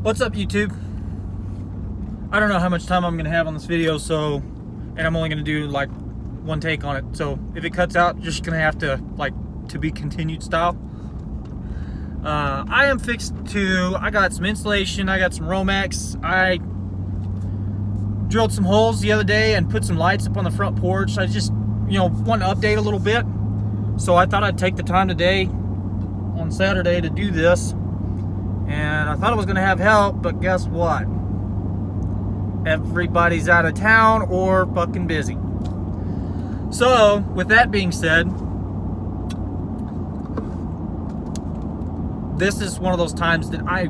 What's up, YouTube? I don't know how much time I'm gonna have on this video, and I'm only gonna do like one take on it. So if it cuts out, you're just gonna have to to be continued style. I am fixed to. I got some insulation. I got some Romex. I drilled some holes the other day and put some lights up on the front porch. I just, want to update a little bit. So I thought I'd take the time today on Saturday to do this. And I thought I was going to have help, but guess what? Everybody's out of town or fucking busy. So, with that being said, this is one of those times that I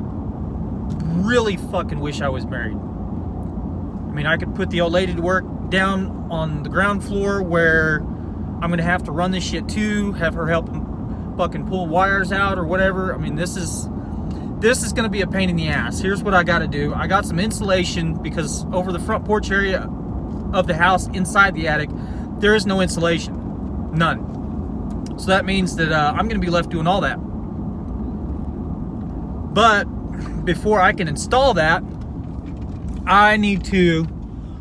really fucking wish I was married. I mean, I could put the old lady to work down on the ground floor where I'm going to have to run this shit too, have her help fucking pull wires out or whatever. I mean, this is going to be a pain in the ass. Here's what I got to do. I got some insulation because over the front porch area of the house inside the attic, there is no insulation. None. So that means that I'm going to be left doing all that. But before I can install that, I need to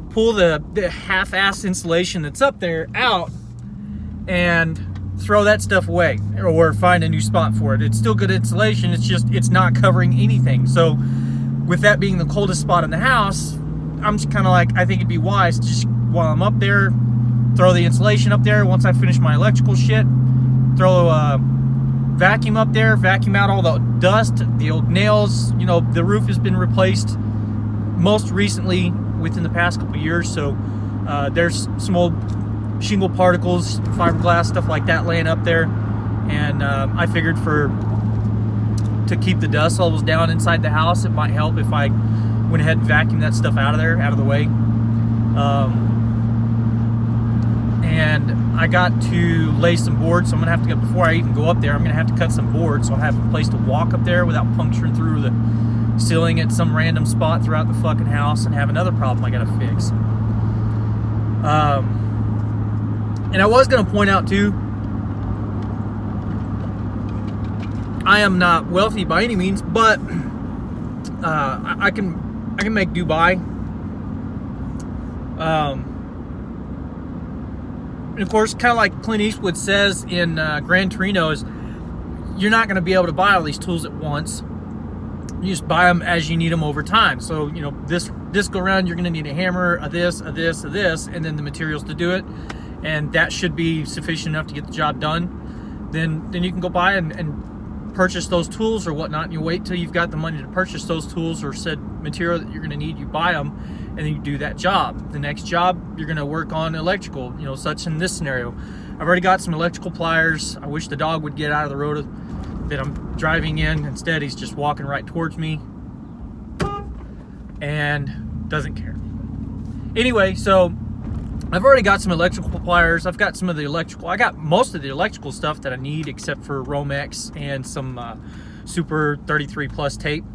pull the half-ass insulation that's up there out and throw that stuff away or find a new spot for it. It's still good insulation, it's not covering anything. So with that being the coldest spot in the house, I'm just kind of like, I think it'd be wise to just, while I'm up there, throw the insulation up there. Once I finish my electrical shit, throw a vacuum up there, vacuum out all the dust, the old nails. The roof has been replaced most recently within the past couple years, so there's some old shingle particles, fiberglass, stuff like that laying up there, and I figured to keep the dust levels down inside the house, it might help if I went ahead and vacuumed that stuff out of the way. And I got to lay some boards, so I'm gonna have to go, before I even go up there, I'm gonna have to cut some boards so I'll have a place to walk up there without puncturing through the ceiling at some random spot throughout the fucking house and have another problem I gotta fix. And I was gonna point out too, I am not wealthy by any means, but I can make Dubai. And of course, kind of like Clint Eastwood says in Gran Torino, is you're not going to be able to buy all these tools at once. You just buy them as you need them over time. So, this go around, you're going to need a hammer, a this, and then the materials to do it. And that should be sufficient enough to get the job done. Then you can go buy and purchase those tools or whatnot. And you wait till you've got the money to purchase those tools or said material that you're going to need. You buy them, and then you do that job. The next job, you're going to work on electrical, such in this scenario. I've already got some electrical pliers. I wish the dog would get out of the road that I'm driving in. Instead, he's just walking right towards me and doesn't care. Anyway, so I've already got some electrical pliers. I've got some of the electrical. I got most of the electrical stuff that I need except for Romex and some Super 33 Plus tape.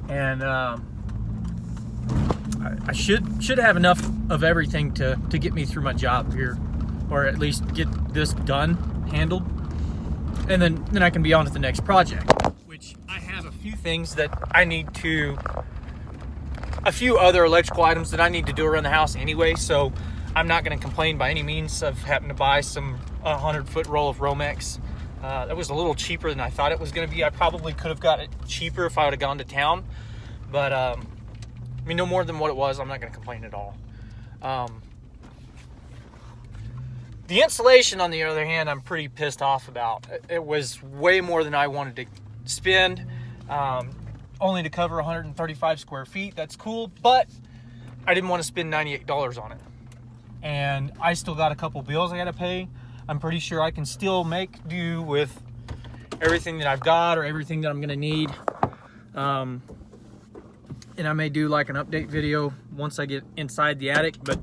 And I should have enough of everything to get me through my job here, or at least get this done, handled, and then I can be on to the next project, which I have a few things that I need to, a few other electrical items that I need to do around the house anyway, so I'm not going to complain by any means of having to buy some 100-foot roll of Romex. That was a little cheaper than I thought it was going to be. I probably could have got it cheaper if I would have gone to town, but no more than what it was. I'm not going to complain at all. The insulation, on the other hand, I'm pretty pissed off about. It was way more than I wanted to spend, only to cover 135 square feet. That's cool, but I didn't want to spend $98 on it. And I still got a couple bills I got to pay. I'm pretty sure I can still make do with everything that I've got or everything that I'm going to need. And I may do like an update video once I get inside the attic, but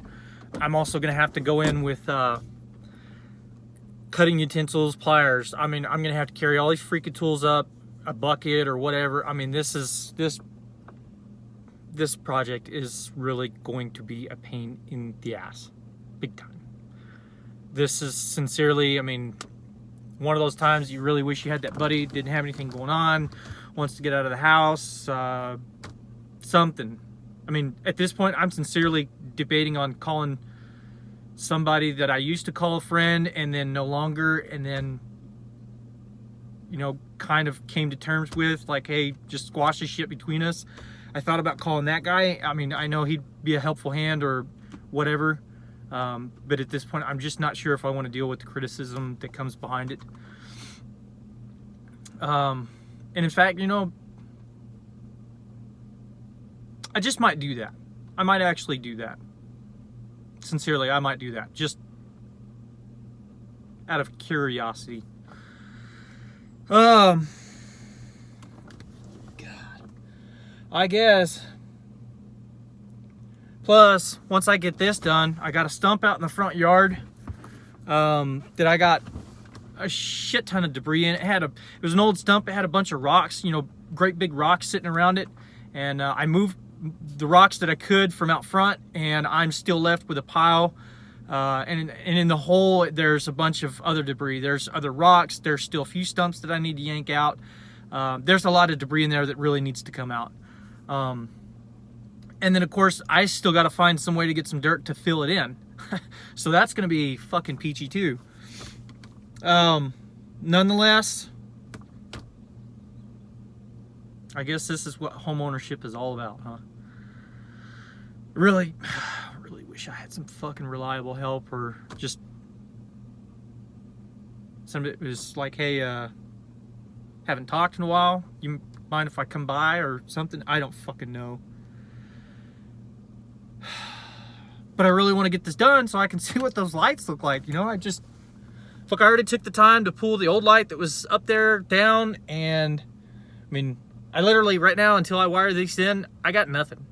I'm also going to have to go in with cutting utensils, pliers. I'm going to have to carry all these freaking tools up, a bucket or whatever. This project is really going to be a pain in the ass, big time. This is sincerely, one of those times you really wish you had that buddy, didn't have anything going on, wants to get out of the house, something. I mean, at this point, I'm sincerely debating on calling somebody that I used to call a friend and then no longer, and then, you know, kind of came to terms with, like, hey, just squash this shit between us. I thought about calling that guy. I mean, I know he'd be a helpful hand or whatever, but at this point, I'm just not sure if I want to deal with the criticism that comes behind it. And in fact, you know, I just might do that. I might actually do that. Sincerely, I might do that. Just out of curiosity. God. I guess. Plus, once I get this done, I got a stump out in the front yard that I got a shit ton of debris in. It was an old stump. It had a bunch of rocks, you know, great big rocks sitting around it. And I moved the rocks that I could from out front, and I'm still left with a pile. And in the hole, there's a bunch of other debris. There's other rocks. There's still a few stumps that I need to yank out. There's a lot of debris in there that really needs to come out. And then, of course, I still got to find some way to get some dirt to fill it in. So that's going to be fucking peachy too. Nonetheless, I guess this is what home ownership is all about, huh? Really wish I had some fucking reliable help, or just somebody that was like, hey, haven't talked in a while. You mind if I come by or something? I don't fucking know. But I really want to get this done so I can see what those lights look like. You know, I already took the time to pull the old light that was up there down, and I mean, I literally right now, until I wire these in, I got nothing.